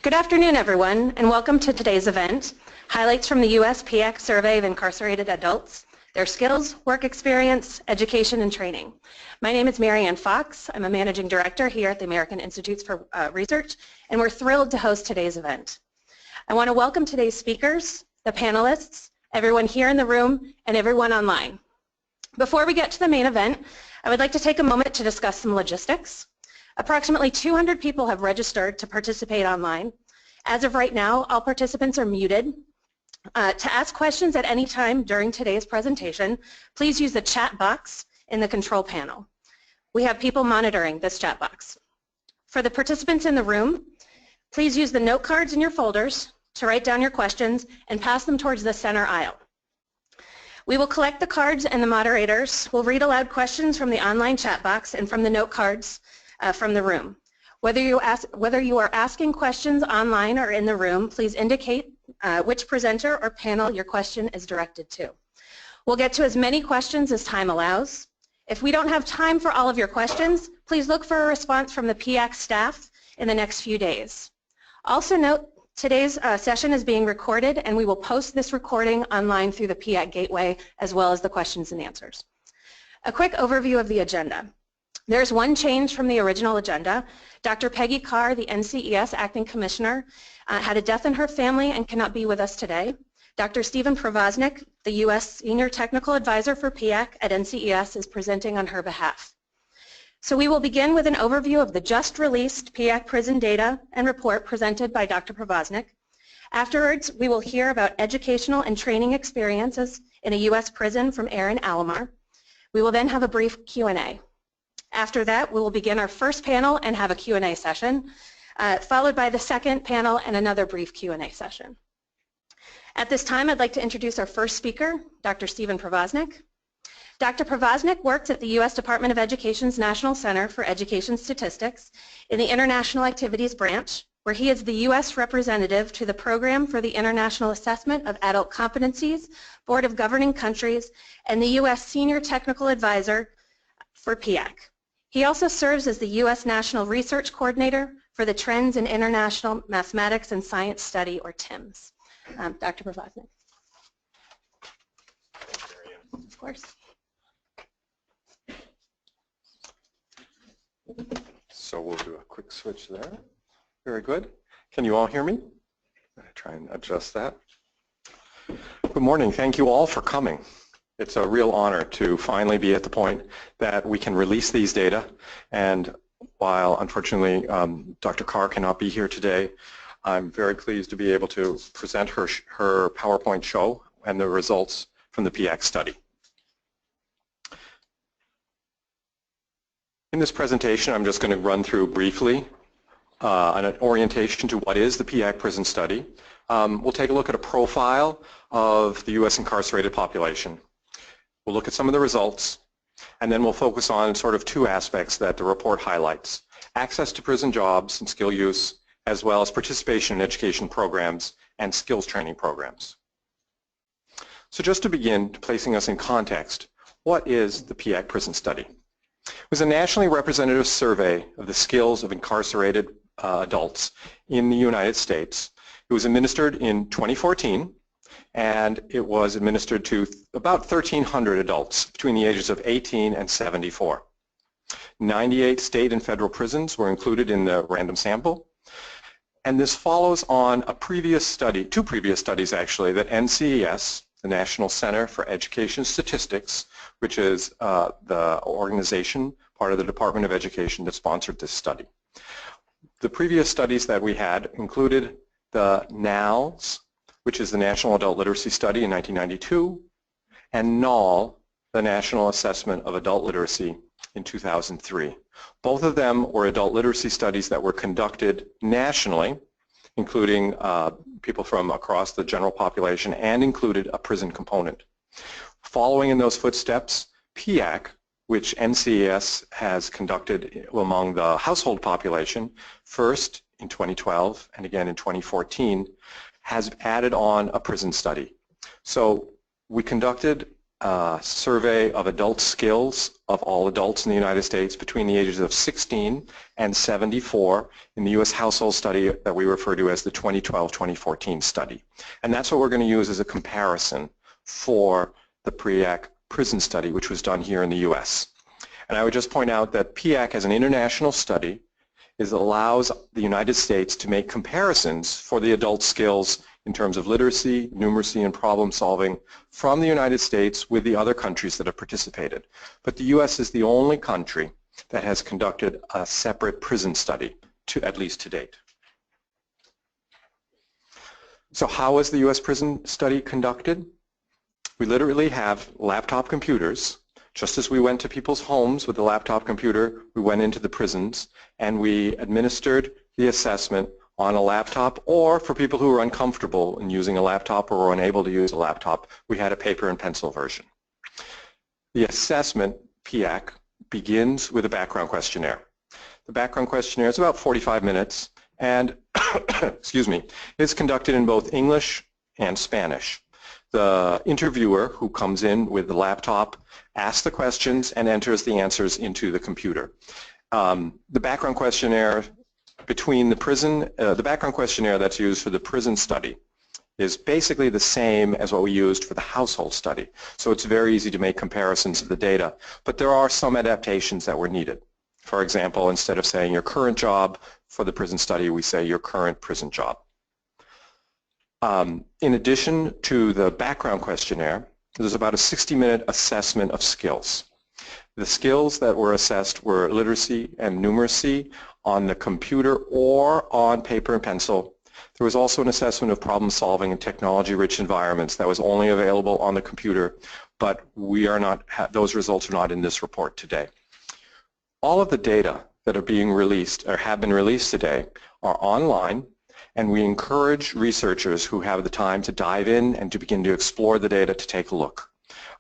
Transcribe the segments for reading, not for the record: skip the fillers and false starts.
Good afternoon, everyone, and welcome to today's event, Highlights from the U.S. PIAAC Survey of Incarcerated Adults, Their Skills, Work Experience, Education, and Training. My name is Mary Ann Fox. I'm a Managing Director here at the American Institutes for Research, and we're thrilled to host today's event. I want to welcome today's speakers, the panelists, everyone here in the room, and everyone online. Before we get to the main event, I would like to take a moment to discuss some logistics. Approximately 200 people have registered to participate online. As of right now, all participants are muted. To ask questions at any time during today's presentation, please use the chat box in the control panel. We have people monitoring this chat box. For the participants in the room, please use the note cards in your folders to write down your questions and pass them towards the center aisle. We will collect the cards and the moderators will read aloud questions from the online chat box and from the note cards from the room. Whether you are asking questions online or in the room, please indicate which presenter or panel your question is directed to. We'll get to as many questions as time allows. If we don't have time for all of your questions, please look for a response from the PIAAC staff in the next few days. Also note, today's session is being recorded and we will post this recording online through the PIAAC gateway as well as the questions and answers. A quick overview of the agenda. There's one change from the original agenda. Dr. Peggy Carr, the NCES Acting Commissioner, had a death in her family and cannot be with us today. Dr. Stephen Provoznik, the U.S. Senior Technical Advisor for PIAAC at NCES, is presenting on her behalf. So we will begin with an overview of the just released PIAAC prison data and report presented by Dr. Provoznik. Afterwards, we will hear about educational and training experiences in a U.S. prison from Aaron Alomar. We will then have a brief Q&A. After that, we will begin our first panel and have a Q&A session, followed by the second panel and another brief Q&A session. At this time, I'd like to introduce our first speaker, Dr. Stephen Provoznik. Dr. Provoznik works at the U.S. Department of Education's National Center for Education Statistics in the International Activities Branch, where he is the U.S. representative to the Program for the International Assessment of Adult Competencies, Board of Governing Countries, and the U.S. Senior Technical Advisor for PIAAC. He also serves as the U.S. National Research Coordinator for the Trends in International Mathematics and Science Study, or TIMSS. Dr. Provoznik. Of course. So we'll do a quick switch there. Very good. Can you all hear me? I'm going to try and adjust that. Good morning. Thank you all for coming. It's a real honor to finally be at the point that we can release these data, and while unfortunately Dr. Carr cannot be here today, I'm very pleased to be able to present her PowerPoint show and the results from the PIAAC study. In this presentation, I'm just going to run through briefly an orientation to what is the PIAAC prison study. We'll take a look at a profile of the U.S. incarcerated population. We'll look at some of the results, and then we'll focus on sort of two aspects that the report highlights: access to prison jobs and skill use, as well as participation in education programs and skills training programs. So just to begin, placing us in context, what is the PIAAC prison study? It was a nationally representative survey of the skills of incarcerated adults in the United States. It was administered in 2014. And it was administered to about 1,300 adults between the ages of 18 and 74. 98 state and federal prisons were included in the random sample. And this follows on a previous study, two previous studies actually, that NCES, the National Center for Education Statistics, which is the organization, part of the Department of Education, that sponsored this study. The previous studies that we had included the NALS, which is the National Adult Literacy Study in 1992, and NALL, the National Assessment of Adult Literacy in 2003. Both of them were adult literacy studies that were conducted nationally, including people from across the general population, and included a prison component. Following in those footsteps, PIAAC, which NCES has conducted among the household population, first in 2012 and again in 2014, has added on a prison study. So we conducted survey of adult skills of all adults in the United States between the ages of 16 and 74 in the U.S. household study that we refer to as the 2012-2014 study. And that's what we're going to use as a comparison for the PIAAC prison study, which was done here in the U.S. And I would just point out that PIAAC as an international study allows the United States to make comparisons for the adult skills in terms of literacy, numeracy, and problem solving from the United States with the other countries that have participated. But the U.S. is the only country that has conducted a separate prison study, at least to date. So how was the U.S. prison study conducted? We literally have laptop computers. Just as we went to people's homes with a laptop computer, we went into the prisons and we administered the assessment on a laptop, or for people who were uncomfortable in using a laptop or were unable to use a laptop, we had a paper and pencil version. The assessment, PIAAC, begins with a background questionnaire. The background questionnaire is about 45 minutes and excuse me, is conducted in both English and Spanish. The interviewer who comes in with the laptop asks the questions and enters the answers into the computer. The background questionnaire the background questionnaire that's used for the prison study is basically the same as what we used for the household study. So it's very easy to make comparisons of the data, but there are some adaptations that were needed. For example, instead of saying your current job for the prison study, we say your current prison job. In addition to the background questionnaire, there's about a 60-minute assessment of skills. The skills that were assessed were literacy and numeracy on the computer or on paper and pencil. There was also an assessment of problem solving in technology-rich environments that was only available on the computer, but those results are not in this report today. All of the data that are being released or have been released today are online, and we encourage researchers who have the time to dive in and to begin to explore the data to take a look.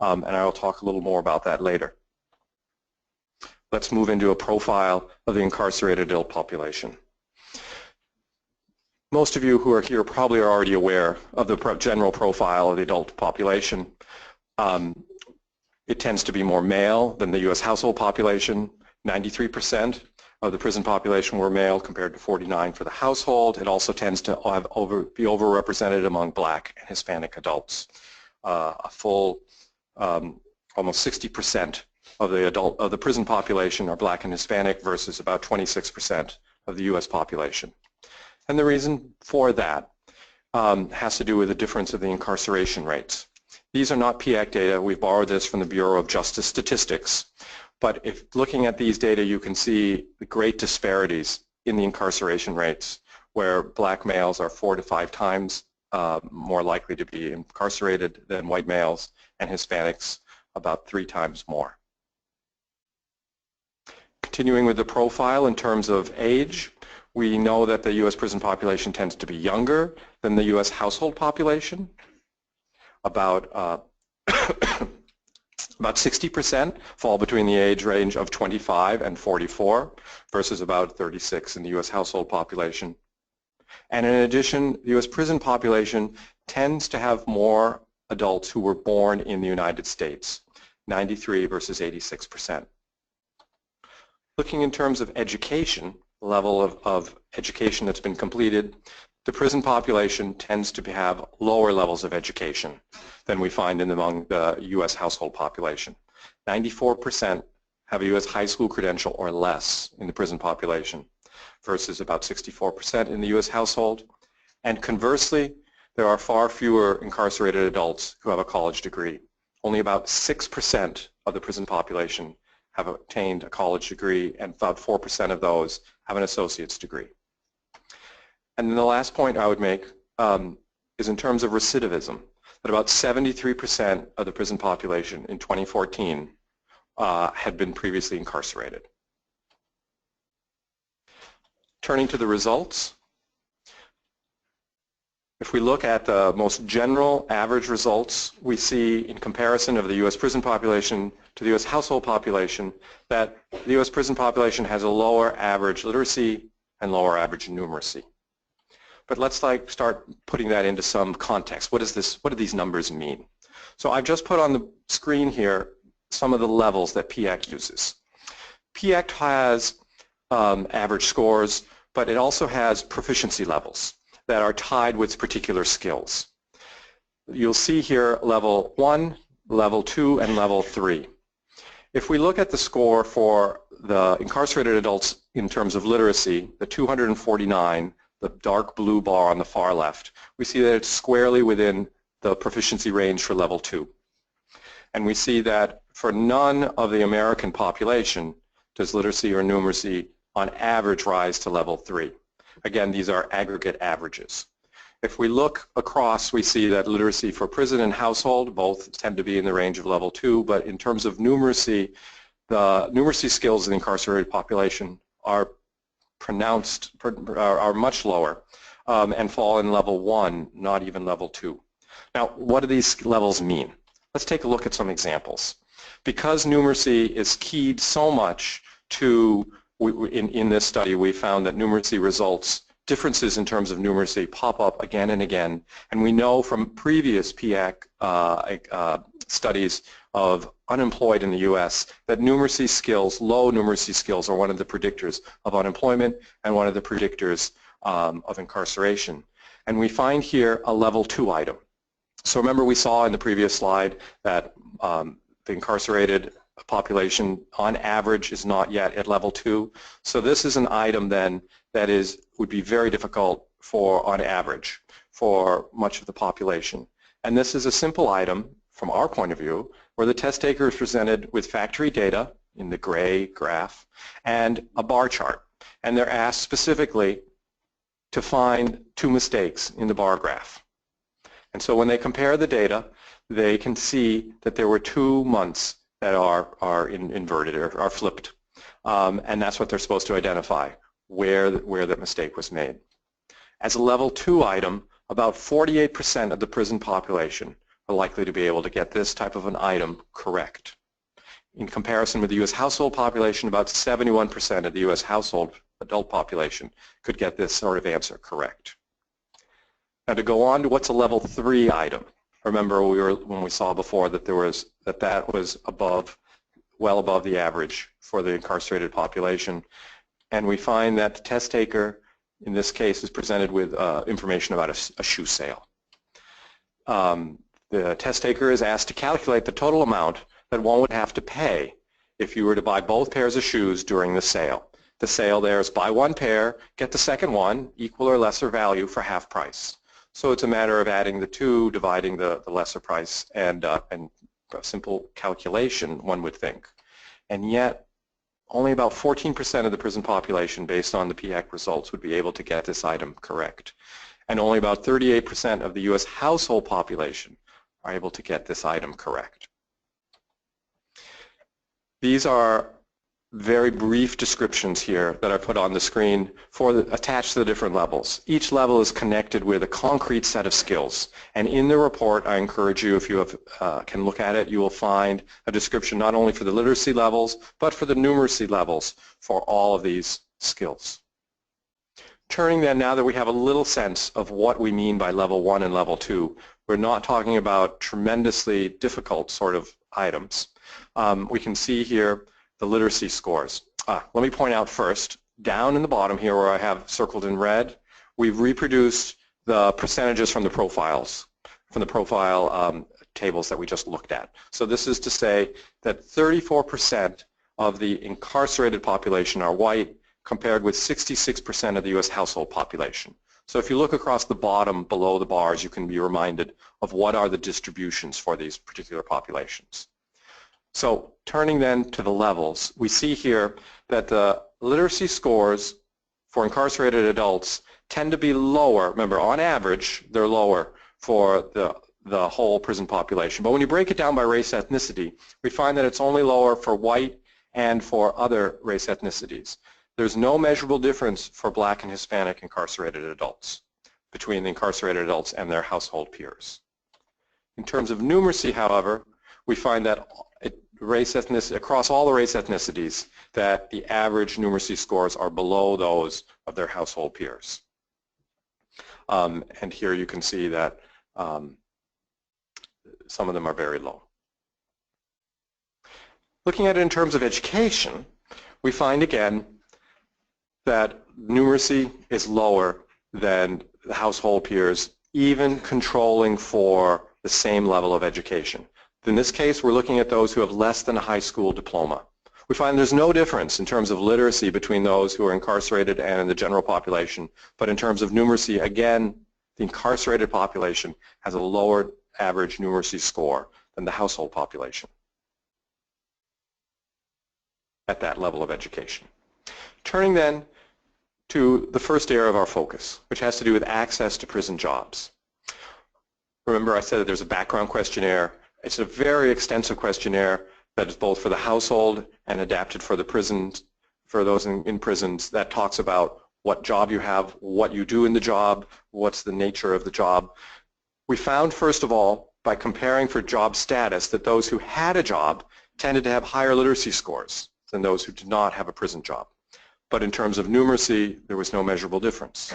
And I will talk a little more about that later. Let's move into a profile of the incarcerated adult population. Most of you who are here probably are already aware of the general profile of the adult population. It tends to be more male than the U.S. household population. 93% of the prison population were male compared to 49% for the household. It also tends to be overrepresented among Black and Hispanic adults. A full almost 60% of the prison population are Black and Hispanic versus about 26% of the U.S. population. And the reason for that has to do with the difference of the incarceration rates. These are not PIAAC data. We've borrowed this from the Bureau of Justice Statistics. But if looking at these data, you can see the great disparities in the incarceration rates, where Black males are 4 to 5 times more likely to be incarcerated than white males, and Hispanics about 3 times more. Continuing with the profile in terms of age, we know that the U.S. prison population tends to be younger than the U.S. household population. About 60% fall between the age range of 25 and 44 versus about 36 in the U.S. household population. And in addition, the U.S. prison population tends to have more adults who were born in the United States, 93 versus 86%. Looking in terms of education, level of education that's been completed, the prison population tends to have lower levels of education than we find among the U.S. household population. 94% have a U.S. high school credential or less in the prison population versus about 64% in the U.S. household. And conversely, there are far fewer incarcerated adults who have a college degree. Only about 6% of the prison population have obtained a college degree, and about 4% of those have an associate's degree. And then the last point I would make is in terms of recidivism, that about 73% of the prison population in 2014 had been previously incarcerated. Turning to the results, if we look at the most general average results, we see in comparison of the U.S. prison population to the U.S. household population that the U.S. prison population has a lower average literacy and lower average numeracy. But let's start putting that into some context. What do these numbers mean? So I've just put on the screen here some of the levels that PIAAC uses. PIAAC has average scores, but it also has proficiency levels that are tied with particular skills. You'll see here level 1, level 2, and level 3. If we look at the score for the incarcerated adults in terms of literacy, the 249, the dark blue bar on the far left, we see that it's squarely within the proficiency range for level 2. And we see that for none of the American population does literacy or numeracy on average rise to level 3. Again, these are aggregate averages. If we look across, we see that literacy for prison and household both tend to be in the range of level 2, but in terms of numeracy, the numeracy skills in the incarcerated population are much lower and fall in level 1, not even level 2. Now, what do these levels mean? Let's take a look at some examples. Because numeracy is keyed so much to, in this study, we found that numeracy results, differences in terms of numeracy pop up again and again, and we know from previous PIAAC studies of unemployed in the U.S. that numeracy skills, low numeracy skills, are one of the predictors of unemployment and one of the predictors of incarceration. And we find here a level 2 item. So remember we saw in the previous slide that the incarcerated population on average is not yet at level 2. So this is an item then that would be very difficult for on average for much of the population. And this is a simple item from our point of view where the test taker is presented with factory data in the gray graph and a bar chart. And they're asked specifically to find 2 mistakes in the bar graph. And so when they compare the data, they can see that there were 2 months that are inverted or are flipped. And that's what they're supposed to identify, where that mistake was made. As a level 2 item, about 48% of the prison population are likely to be able to get this type of an item correct. In comparison with the U.S. household population, about 71% of the U.S. household adult population could get this sort of answer correct. Now to go on to what's a level 3 item. Remember when we saw before that that was well above the average for the incarcerated population, and we find that the test taker in this case is presented with information about a shoe sale. The test taker is asked to calculate the total amount that one would have to pay if you were to buy both pairs of shoes during the sale. The sale there is buy 1 pair, get the second one, equal or lesser value for half price. So it's a matter of adding the 2, dividing the lesser price, and a simple calculation, one would think. And yet, only about 14% of the prison population, based on the PIAAC results, would be able to get this item correct. And only about 38% of the U.S. household population are able to get this item correct. These are very brief descriptions here that I put on the screen attached to the different levels. Each level is connected with a concrete set of skills, and in the report I encourage you, if you can look at it, you will find a description not only for the literacy levels but for the numeracy levels for all of these skills. Turning then, now that we have a little sense of what we mean by level 1 and level 2, we're not talking about tremendously difficult sort of items. We can see here the literacy scores. Let me point out first, down in the bottom here where I have circled in red, we've reproduced the percentages from the profile tables that we just looked at. So this is to say that 34% of the incarcerated population are white, compared with 66% of the U.S. household population. So if you look across the bottom below the bars, you can be reminded of what are the distributions for these particular populations. So turning then to the levels, we see here that the literacy scores for incarcerated adults tend to be lower. Remember, on average, they're lower for the whole prison population. But when you break it down by race ethnicity, we find that it's only lower for white and for other race ethnicities. There's no measurable difference for Black and Hispanic incarcerated adults between the incarcerated adults and their household peers. In terms of numeracy, however, we find that across all the race ethnicities that the average numeracy scores are below those of their household peers. And here you can see that some of them are very low. Looking at it in terms of education, we find again that numeracy is lower than the household peers, even controlling for the same level of education. In this case, we're looking at those who have less than a high school diploma. We find there's no difference in terms of literacy between those who are incarcerated and in the general population, but in terms of numeracy, again, the incarcerated population has a lower average numeracy score than the household population at that level of education. Turning then to the first area of our focus, which has to do with access to prison jobs. Remember, I said that there's a background questionnaire. It's a very extensive questionnaire that is both for the household and adapted for the prisons, for those in prisons, that talks about what job you have, what you do in the job, what's the nature of the job. We found, first of all, by comparing for job status, that those who had a job tended to have higher literacy scores than those who did not have a prison job. But in terms of numeracy, there was no measurable difference.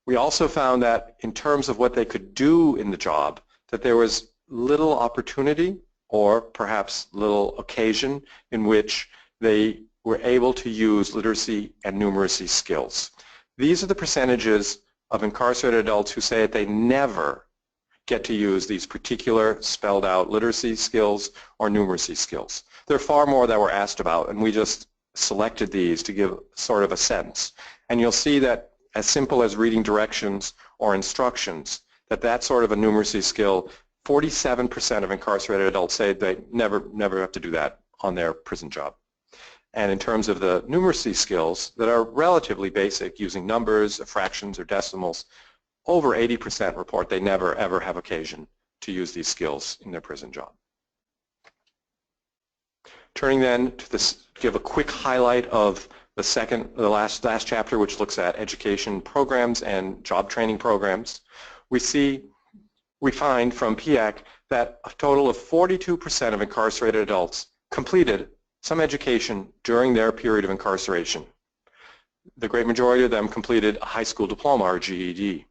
We also found that in terms of what they could do in the job, that there was little opportunity or perhaps little occasion in which they were able to use literacy and numeracy skills. These are the percentages of incarcerated adults who say that they never get to use these particular spelled out literacy skills or numeracy skills. There are far more that were asked about, and we just selected these to give sort of a sense. And you'll see that as simple as reading directions or instructions, that sort of a numeracy skill, 47% of incarcerated adults say they never have to do that on their prison job. And in terms of the numeracy skills that are relatively basic, using numbers, fractions, or decimals, over 80% report they never ever have occasion to use these skills in their prison job. Turning then to this, give a quick highlight of the last chapter, which looks at education programs and job training programs. We find from PIAAC that a total of 42% of incarcerated adults completed some education during their period of incarceration. The great majority of them completed a high school diploma or GED.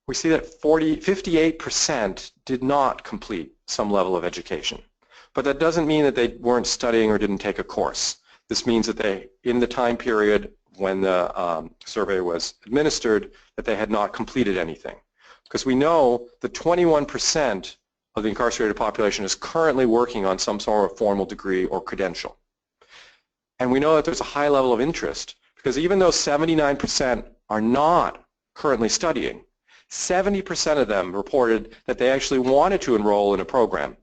We see that 58% did not complete some level of education. But that doesn't mean that they weren't studying or didn't take a course. This means that they, in the time period when the survey was administered, that they had not completed anything. Because we know that 21% of the incarcerated population is currently working on some sort of formal degree or credential. And we know that there's a high level of interest, because even though 79% are not currently studying, 70% of them reported that they actually wanted to enroll in a program.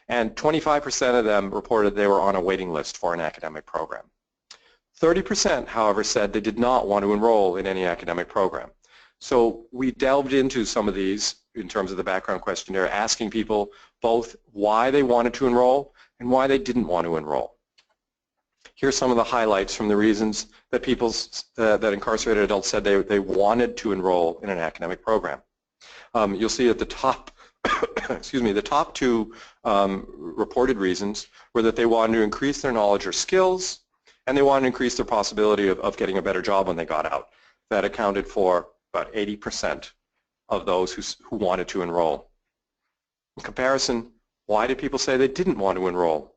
And 25% of them reported they were on a waiting list for an academic program. 30%, however, said they did not want to enroll in any academic program. So we delved into some of these in terms of the background questionnaire, asking people both why they wanted to enroll and why they didn't want to enroll. Here's some of the highlights from the reasons that that incarcerated adults said they wanted to enroll in an academic program. You'll see at the top excuse me, the top two reported reasons were that they wanted to increase their knowledge or skills, and they wanted to increase their possibility of getting a better job when they got out. That accounted for about 80% of those who wanted to enroll. In comparison, why did people say they didn't want to enroll?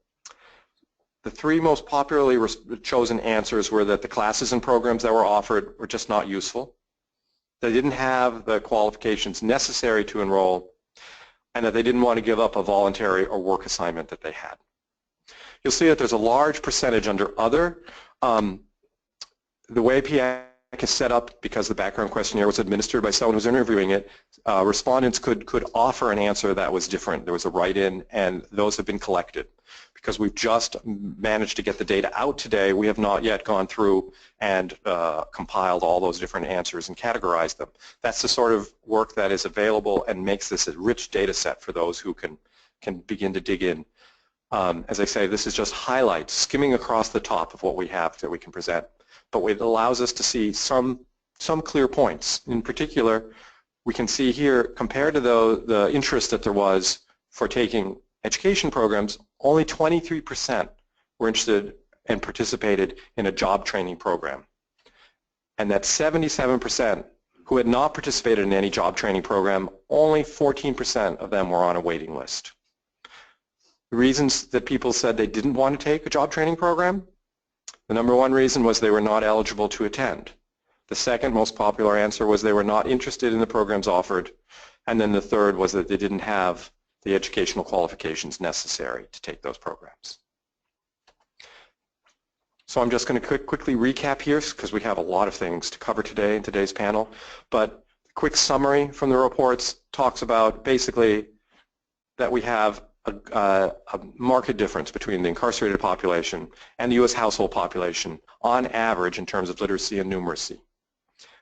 The three most popularly chosen answers were that the classes and programs that were offered were just not useful, they didn't have the qualifications necessary to enroll, and that they didn't want to give up a voluntary or work assignment that they had. You'll see that there's a large percentage under other. The way PIAAC is set up, because the background questionnaire was administered by someone who's interviewing it, respondents could offer an answer that was different. There was a write-in, and those have been collected. Because we've just managed to get the data out today, we have not yet gone through and compiled all those different answers and categorized them. That's the sort of work that is available and makes this a rich data set for those who can begin to dig in. As I say, this is just highlights, skimming across the top of what we have that we can present. But it allows us to see some clear points. In particular, we can see here, compared to the interest that there was for taking education programs, only 23% were interested and participated in a job training program. And that 77% who had not participated in any job training program, only 14% of them were on a waiting list. The reasons that people said they didn't want to take a job training program, the number one reason was they were not eligible to attend. The second most popular answer was they were not interested in the programs offered. And then the third was that they didn't have the educational qualifications necessary to take those programs. So I'm just going to quickly recap here because we have a lot of things to cover today in today's panel. But a quick summary from the reports talks about basically that we have a marked difference between the incarcerated population and the U.S. household population on average in terms of literacy and numeracy.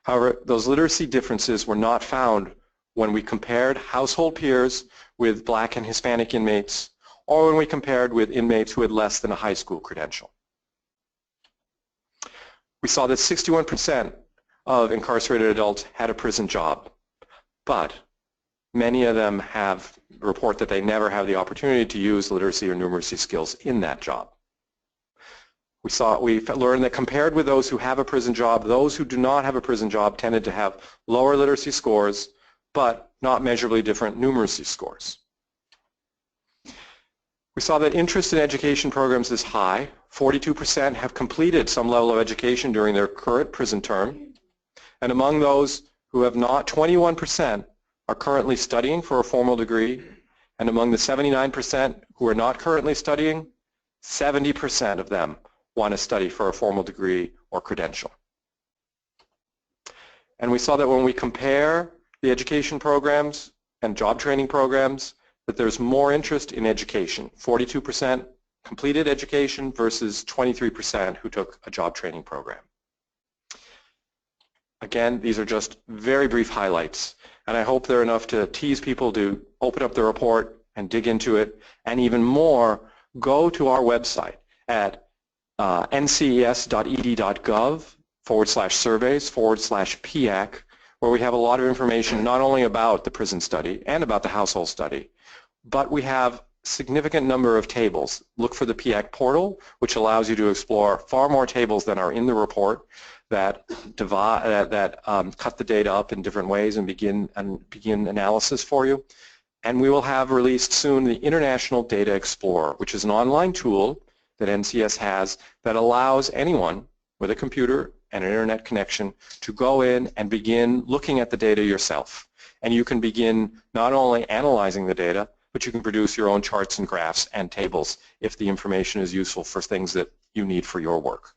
However, those literacy differences were not found when we compared household peers with Black and Hispanic inmates or when we compared with inmates who had less than a high school credential. We saw that 61% of incarcerated adults had a prison job, but many of them report that they never have the opportunity to use literacy or numeracy skills in that job. We learned that compared with those who have a prison job, those who do not have a prison job tended to have lower literacy scores, but not measurably different numeracy scores. We saw that interest in education programs is high. 42% have completed some level of education during their current prison term. And among those who have not, 21% are currently studying for a formal degree. And among the 79% who are not currently studying, 70% of them want to study for a formal degree or credential. And we saw that when we compare the education programs and job training programs, that there's more interest in education. 42% completed education versus 23% who took a job training program. Again, these are just very brief highlights, and I hope they're enough to tease people to open up the report and dig into it, and even more, go to our website at nces.ed.gov/surveys/PIAAC, where we have a lot of information not only about the prison study and about the household study, but we have significant number of tables. Look for the PIAAC portal, which allows you to explore far more tables than are in the report that cut the data up in different ways and begin analysis for you. And we will have released soon the International Data Explorer, which is an online tool that NCS has that allows anyone with a computer and an internet connection to go in and begin looking at the data yourself. And you can begin not only analyzing the data, but you can produce your own charts and graphs and tables if the information is useful for things that you need for your work.